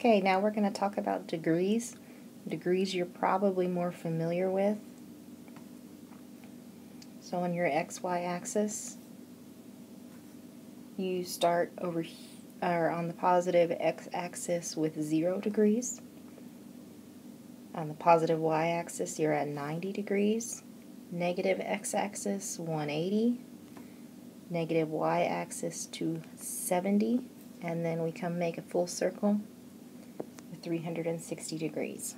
Okay, now we're going to talk about degrees. Degrees you're probably more familiar with. So on your XY axis, you start over on the positive x-axis with 0 degrees. On the positive y-axis, you're at 90 degrees. Negative x-axis, 180. Negative y-axis, 270. And then we come make a full circle with 360 degrees.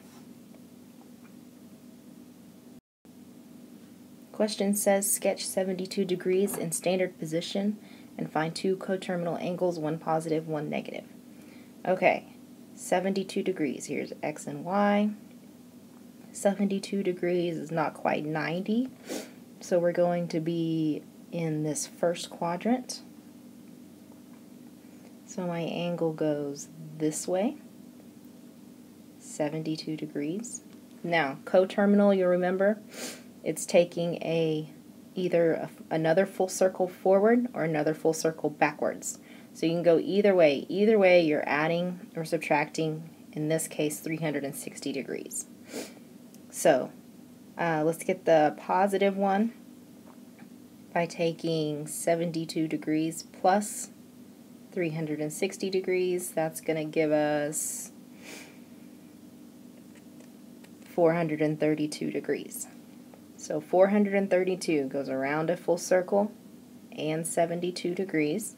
Question says, sketch 72 degrees in standard position and find two coterminal angles, one positive, one negative. Okay, 72 degrees. Here's x and y. 72 degrees is not quite 90, so we're going to be in this first quadrant. So my angle goes this way, 72 degrees. Now, coterminal, you'll remember, it's taking either another full circle forward or another full circle backwards. So you can go either way. Either way, you're adding or subtracting, in this case, 360 degrees. So let's get the positive one by taking 72 degrees plus 360 degrees. That's going to give us 432 degrees. So 432 goes around a full circle and 72 degrees.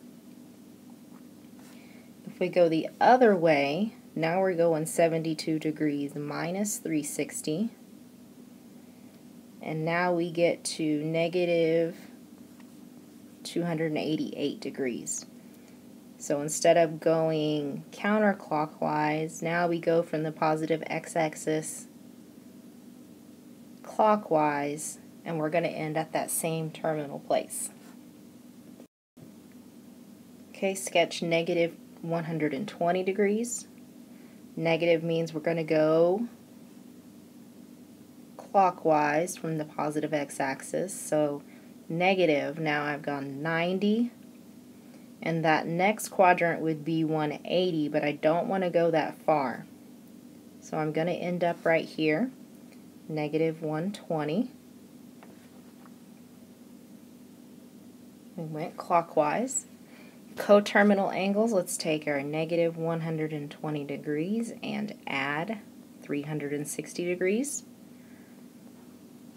If we go the other way, now we're going 72 degrees minus 360. And now we get to negative 288 degrees. So instead of going counterclockwise, now we go from the positive x-axis clockwise, and we're going to end at that same terminal place. Okay, sketch negative 120 degrees. Negative means we're going to go clockwise from the positive x-axis. So negative, now I've gone 90, and that next quadrant would be 180, but I don't want to go that far. So I'm going to end up right here, negative 120. We went clockwise. Coterminal angles, let's take our negative 120 degrees and add 360 degrees.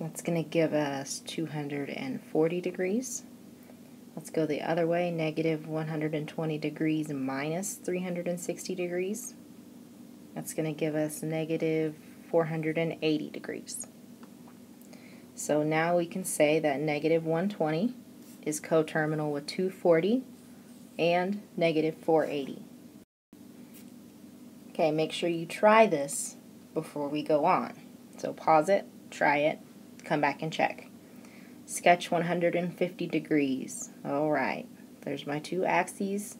That's going to give us 240 degrees. Let's go the other way, negative 120 degrees minus 360 degrees. That's going to give us negative 480 degrees. So now we can say that negative 120 is coterminal with 240 and negative 480. Okay, make sure you try this before we go on. So pause it, try it, come back and check. Sketch 150 degrees. Alright, there's my two axes,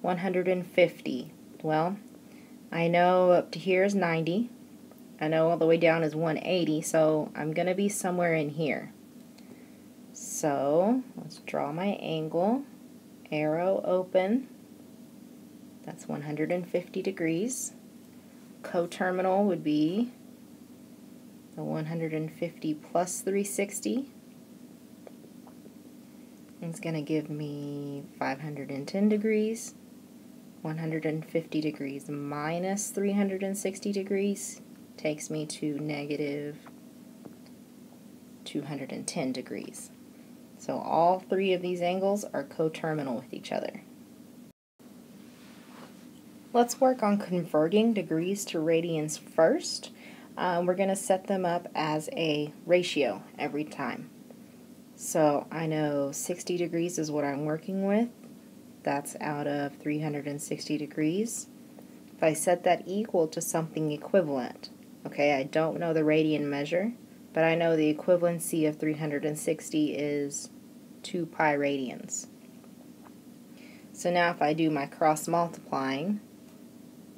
150. Well, I know up to here is 90. I know all the way down is 180, so I'm going to be somewhere in here. So, let's draw my angle. Arrow open. That's 150 degrees. Coterminal would be the 150 plus 360. It's going to give me 510 degrees. 150 degrees minus 360 degrees takes me to negative 210 degrees. So all three of these angles are coterminal with each other. Let's work on converting degrees to radians first. We're going to set them up as a ratio every time. So I know 60 degrees is what I'm working with. That's out of 360 degrees. If I set that equal to something equivalent, okay, I don't know the radian measure, but I know the equivalency of 360 is 2 pi radians. So now if I do my cross multiplying,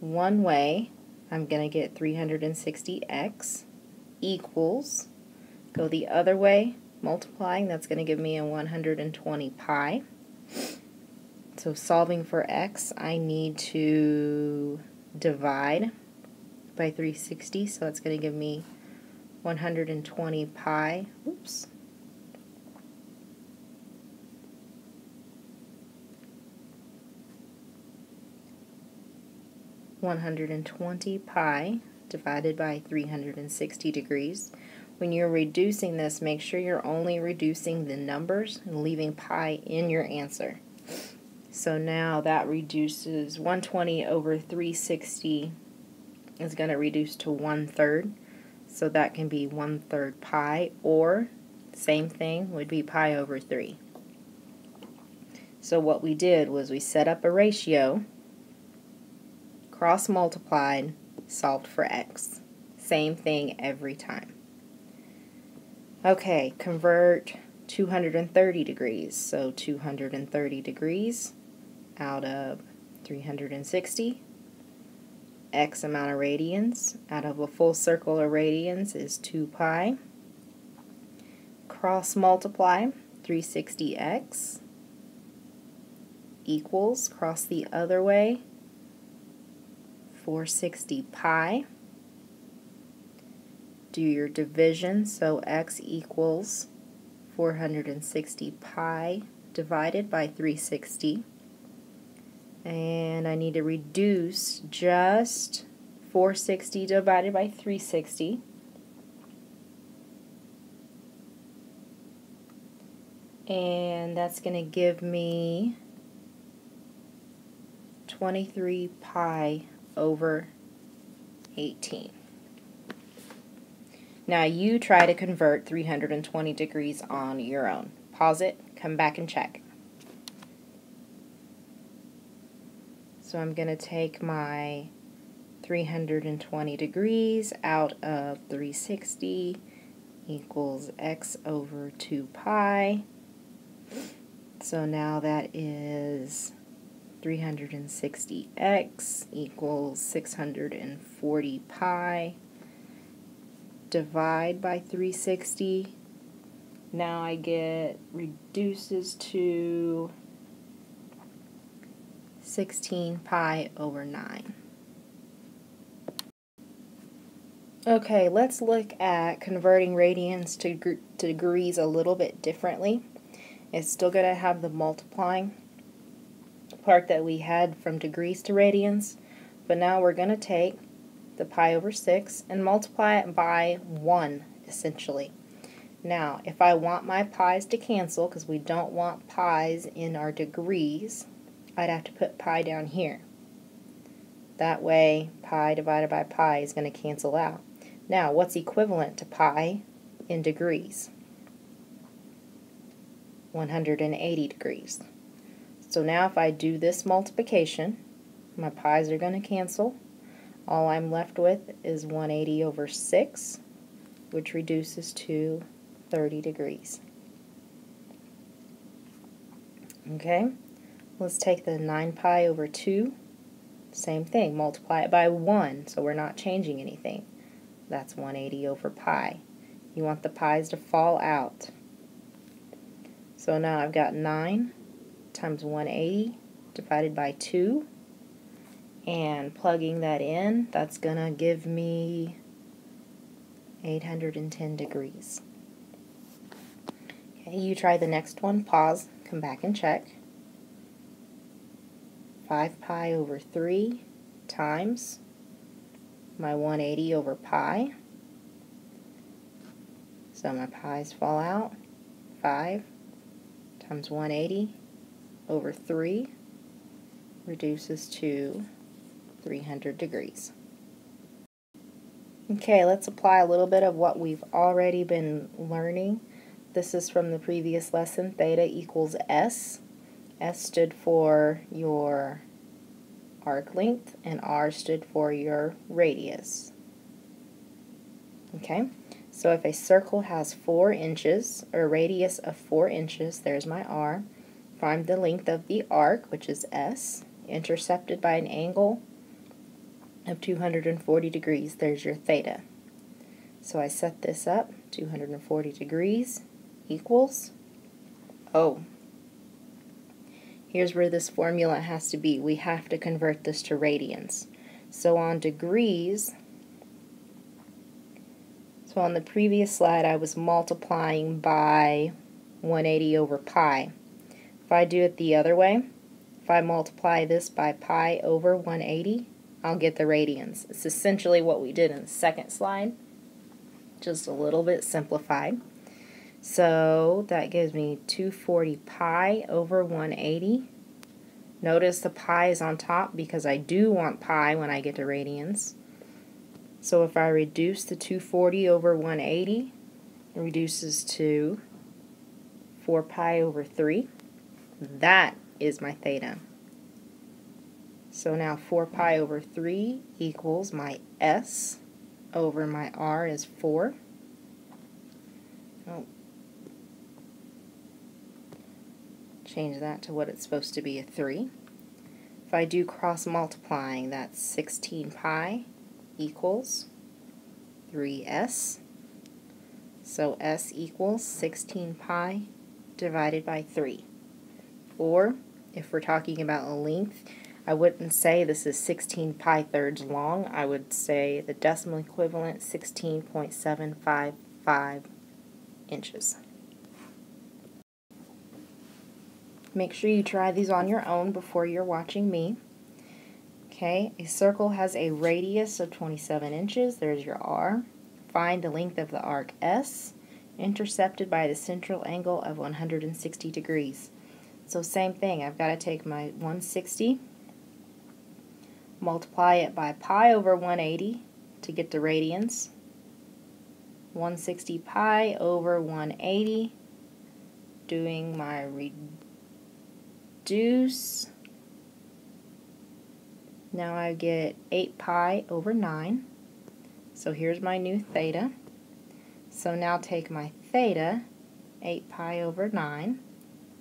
one way I'm going to get 360x equals, go the other way, multiplying, that's going to give me a 120 pi. So solving for x, I need to divide by 360, so it's going to give me 120 pi, oops, pi divided by 360 degrees. When you're reducing this, make sure you're only reducing the numbers and leaving pi in your answer. So now that reduces 120 over 360 is going to reduce to 1/3. So that can be 1/3 pi, or same thing would be pi over 3. So what we did was we set up a ratio, cross-multiplied, solved for x. Same thing every time. Okay, convert 230 degrees. So 230 degrees out of 360. X amount of radians out of a full circle of radians is 2 pi. Cross multiply 360x equals, cross the other way, 460 pi. Do your division, so x equals 460 pi divided by 360. And I need to reduce just 460 divided by 360. And that's going to give me 23 pi over 18. Now you try to convert 320 degrees on your own. Pause it, come back and check. So I'm going to take my 320 degrees out of 360 equals x over 2 pi. So now that is 360x equals 640 pi. Divide by 360. Now I get reduces to 16 pi over 9. Okay, let's look at converting radians to degrees a little bit differently. It's still going to have the multiplying part that we had from degrees to radians, but now we're going to take the pi over 6 and multiply it by 1, essentially. Now, if I want my pi's to cancel, because we don't want pi's in our degrees, I'd have to put pi down here. That way, pi divided by pi is going to cancel out. Now, what's equivalent to pi in degrees? 180 degrees. So now if I do this multiplication, my pi's are going to cancel. All I'm left with is 180 over 6, which reduces to 30 degrees. Okay, let's take the 9 pi over 2. Same thing, multiply it by 1, so we're not changing anything. That's 180 over pi. You want the pi's to fall out. So now I've got 9 times 180 divided by 2. And plugging that in, that's going to give me 810 degrees. Okay, you try the next one, pause, come back and check. 5 pi over 3 times my 180 over pi. So my pi's fall out. 5 times 180 over 3 reduces to 300 degrees. Okay, let's apply a little bit of what we've already been learning. This is from the previous lesson. Theta equals S. S stood for your arc length and R stood for your radius. Okay, so if a circle has 4 inches, or a radius of 4 inches, there's my R. Find the length of the arc, which is S, intercepted by an angle of 240 degrees. There's your theta. So I set this up, 240 degrees equals, here's where this formula has to be. We have to convert this to radians. So on degrees, so on the previous slide I was multiplying by 180 over pi. If I do it the other way, if I multiply this by pi over 180, I'll get the radians. It's essentially what we did in the second slide, just a little bit simplified. So that gives me 240 pi over 180. Notice the pi is on top because I do want pi when I get to radians. So if I reduce the 240 over 180, it reduces to 4 pi over 3. That is my theta. So now 4 pi over 3 equals my S over my R is 4. Oh. Change that to what it's supposed to be, a 3. If I do cross multiplying, that's 16 pi equals 3s. So s equals 16 pi divided by 3. Or, if we're talking about a length, I wouldn't say this is 16 pi thirds long. I would say the decimal equivalent 16.755 inches. Make sure you try these on your own before you're watching me. Okay, a circle has a radius of 27 inches. There's your R. Find the length of the arc S, intercepted by the central angle of 160 degrees. So same thing, I've got to take my 160, multiply it by pi over 180 to get the radians. 160 pi over 180, doing my reduce. Now I get 8 pi over 9. So here's my new theta. So now take my theta, 8 pi over 9,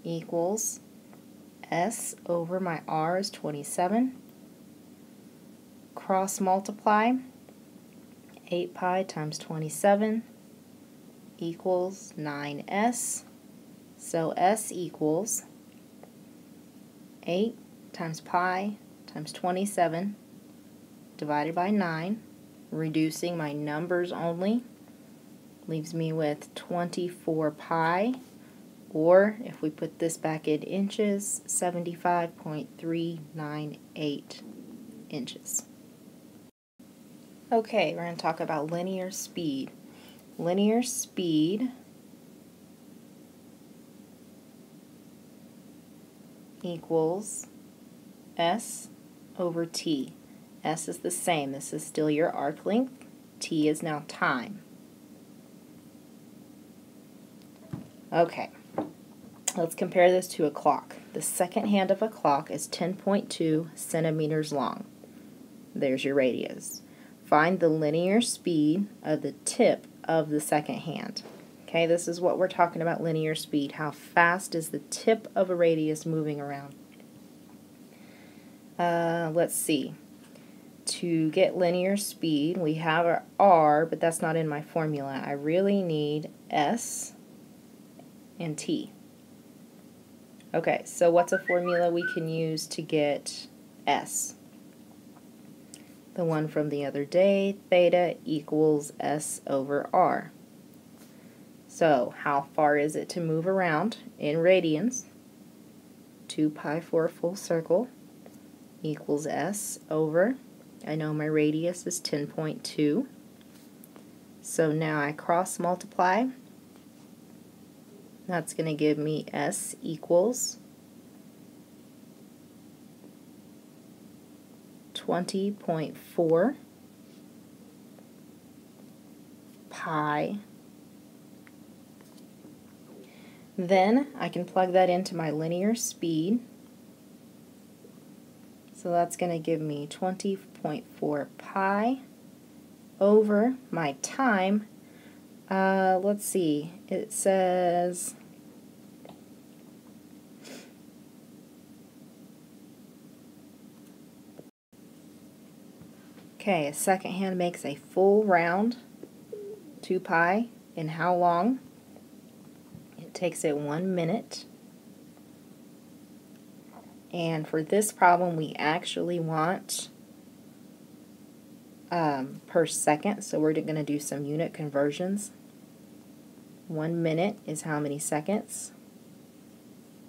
equals S over my R is 27. Cross multiply, 8 pi times 27 equals 9s. So S equals 8 times pi times 27 divided by 9, reducing my numbers only, leaves me with 24 pi, or if we put this back in inches, 75.398 inches. Okay, we're going to talk about linear speed. Linear speed equals S over t. S is the same. This is still your arc length. T is now time. Okay, let's compare this to a clock. The second hand of a clock is 10.2 centimeters long. There's your radius. Find the linear speed of the tip of the second hand. Okay, this is what we're talking about, linear speed. How fast is the tip of a radius moving around? Let's see. To get linear speed, we have our R, but that's not in my formula. I really need S and T. Okay, so what's a formula we can use to get S? The one from the other day, theta equals S over R. So how far is it to move around in radians? 2 pi for a full circle equals S over, I know my radius is 10.2. So now I cross multiply. That's going to give me S equals 20.4 pi. Then I can plug that into my linear speed. So that's going to give me 20.4 pi over my time. Let's see, it says okay, a second hand makes a full round 2 pi in how long? It takes it 1 minute. And for this problem we actually want per second, so we're going to do some unit conversions. 1 minute is how many seconds?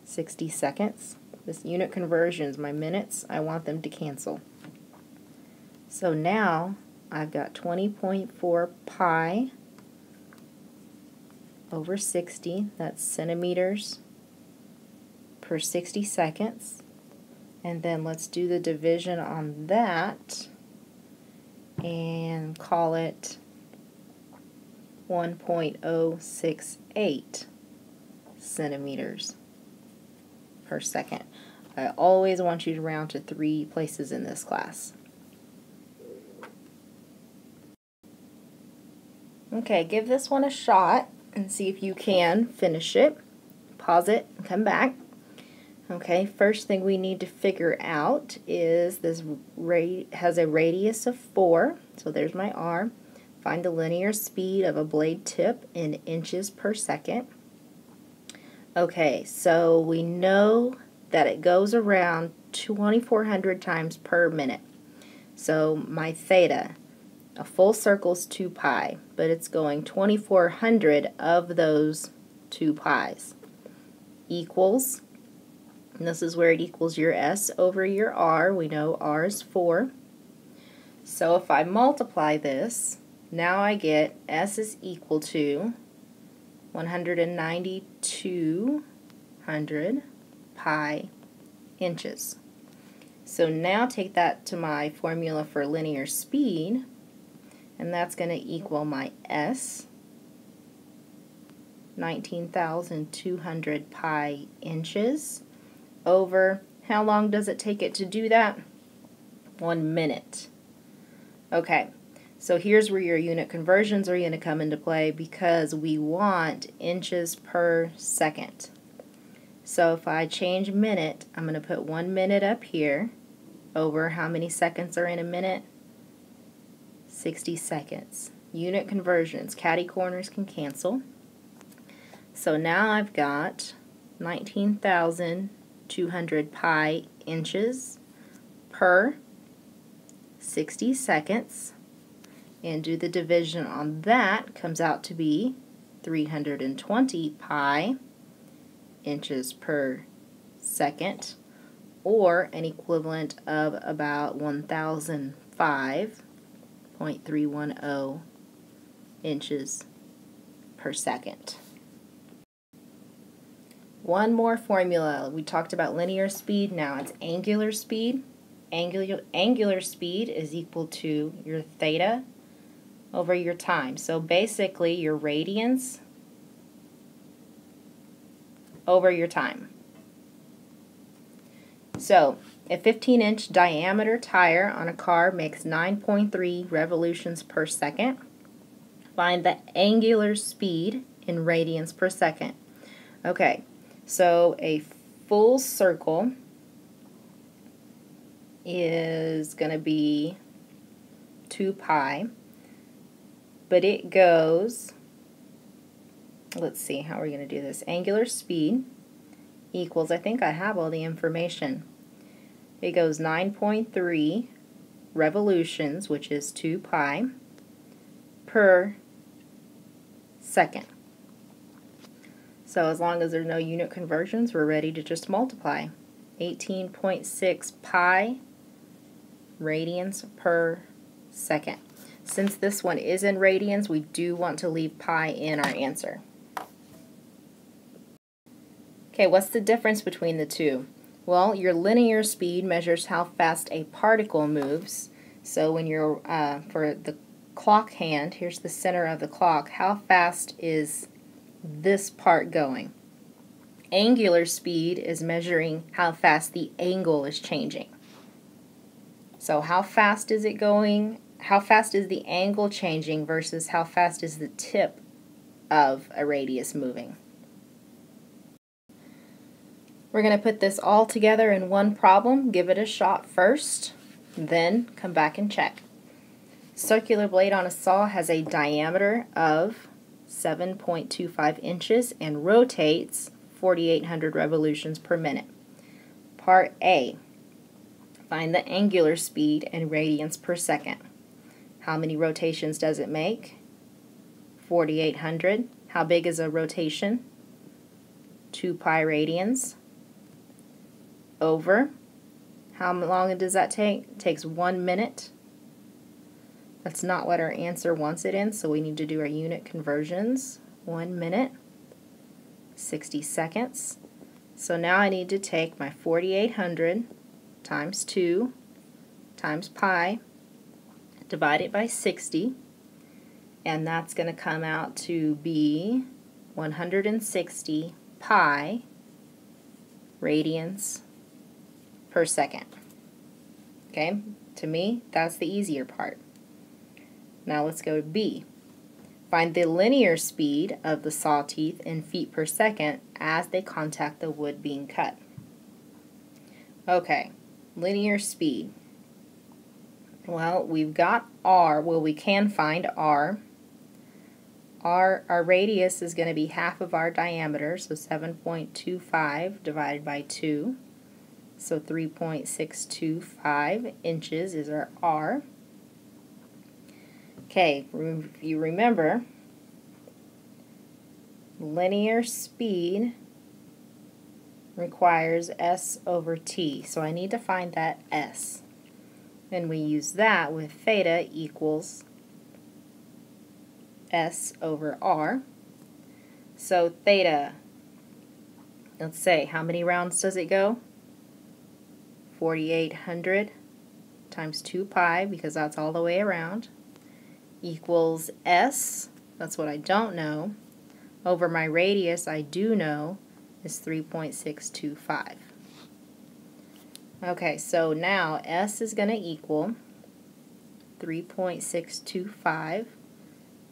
60 seconds. This unit conversions, my minutes, I want them to cancel. So now I've got 20.4 pi over 60, that's centimeters per 60 seconds. And then let's do the division on that and call it 1.068 centimeters per second. I always want you to round to 3 places in this class. Okay, give this one a shot and see if you can finish it. Pause it and come back. Okay, first thing we need to figure out is this has a radius of 4, so there's my R. Find the linear speed of a blade tip in inches per second. Okay, so we know that it goes around 2,400 times per minute. So my theta, a full circle is 2 pi, but it's going 2,400 of those 2 pi's. Equals, and this is where it equals your S over your R. We know R is 4. So if I multiply this, now I get S is equal to 19200 pi inches. So now take that to my formula for linear speed, and that's going to equal my S, 19,200 pi inches, over, how long does it take it to do that? 1 minute. Okay, so here's where your unit conversions are going to come into play because we want inches per second. So if I change minute, I'm going to put 1 minute up here over how many seconds are in a minute? 60 seconds. Unit conversions, catty corners can cancel. So now I've got 19,200 pi inches per 60 seconds, and do the division on that, comes out to be 320 pi inches per second, or an equivalent of about 1,005.310 inches per second. One more formula. We talked about linear speed, now it's angular speed. Angular speed is equal to your theta over your time. So basically your radians over your time. So a 15-inch diameter tire on a car makes 9.3 revolutions per second. Find the angular speed in radians per second. Okay, so a full circle is going to be 2 pi, but it goes, let's see, how are we going to do this? Angular speed equals, I think I have all the information. It goes 9.3 revolutions, which is 2 pi, per second. So as long as there's no unit conversions, we're ready to just multiply. 18.6 pi radians per second. Since this one is in radians, we do want to leave pi in our answer. Okay, what's the difference between the two? Well, your linear speed measures how fast a particle moves. So when you're, for the clock hand, here's the center of the clock, how fast is this part going? Angular speed is measuring how fast the angle is changing. So how fast is it going? How fast is the angle changing versus how fast is the tip of a radius moving? We're going to put this all together in one problem. Give it a shot first, then come back and check. Circular blade on a saw has a diameter of 7.25 inches and rotates 4,800 revolutions per minute. Part A. Find the angular speed in radians per second. How many rotations does it make? 4,800. How big is a rotation? 2 pi radians. Over. How long does that take? It takes 1 minute. That's not what our answer wants it in, so we need to do our unit conversions. 1 minute, 60 seconds. So now I need to take my 4,800 times 2 times pi, divide it by 60, and that's going to come out to be 160 pi radians per second. Okay, to me, that's the easier part. Now let's go to B. Find the linear speed of the saw teeth in feet per second as they contact the wood being cut. Okay, linear speed. Well, we've got R. Well, we can find R. Our radius is going to be half of our diameter, so 7.25 divided by 2. So 3.625 inches is our R. Okay, if you remember, linear speed requires S over T. So I need to find that S. And we use that with theta equals S over R. So theta, let's say, how many rounds does it go? 4,800 times 2 pi, because that's all the way around, equals S, that's what I don't know, over my radius I do know is 3.625. Okay, so now S is going to equal 3.625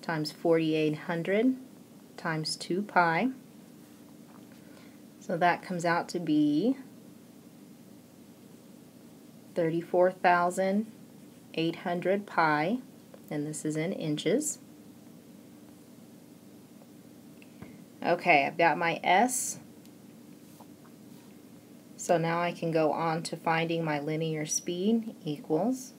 times 4,800 times 2 pi. So that comes out to be 34,800 pi, and this is in inches. Okay, I've got my S. So now I can go on to finding my linear speed equals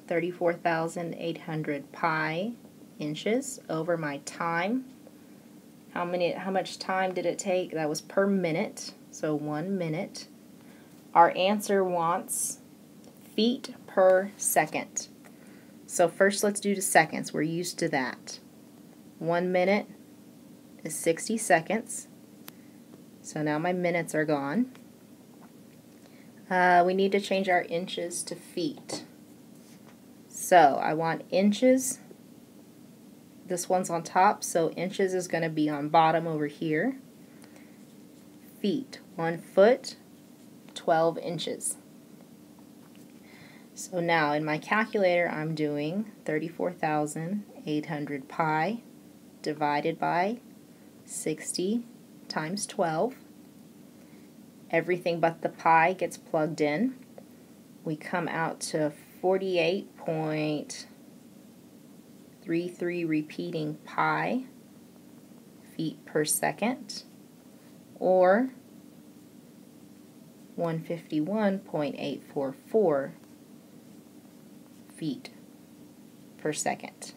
34,800 pi inches over my time. How much time did it take? That was per minute, so 1 minute. Our answer wants feet per second. So first let's do the seconds. We're used to that. 1 minute is 60 seconds. So now my minutes are gone. We need to change our inches to feet. So I want inches. This one's on top, so inches is going to be on bottom over here. Feet, 1 foot, 12 inches. So now in my calculator I'm doing 34,800 pi divided by 60 times 12. Everything but the pi gets plugged in. We come out to 48.33 repeating pi feet per second, or 151.844 feet per second.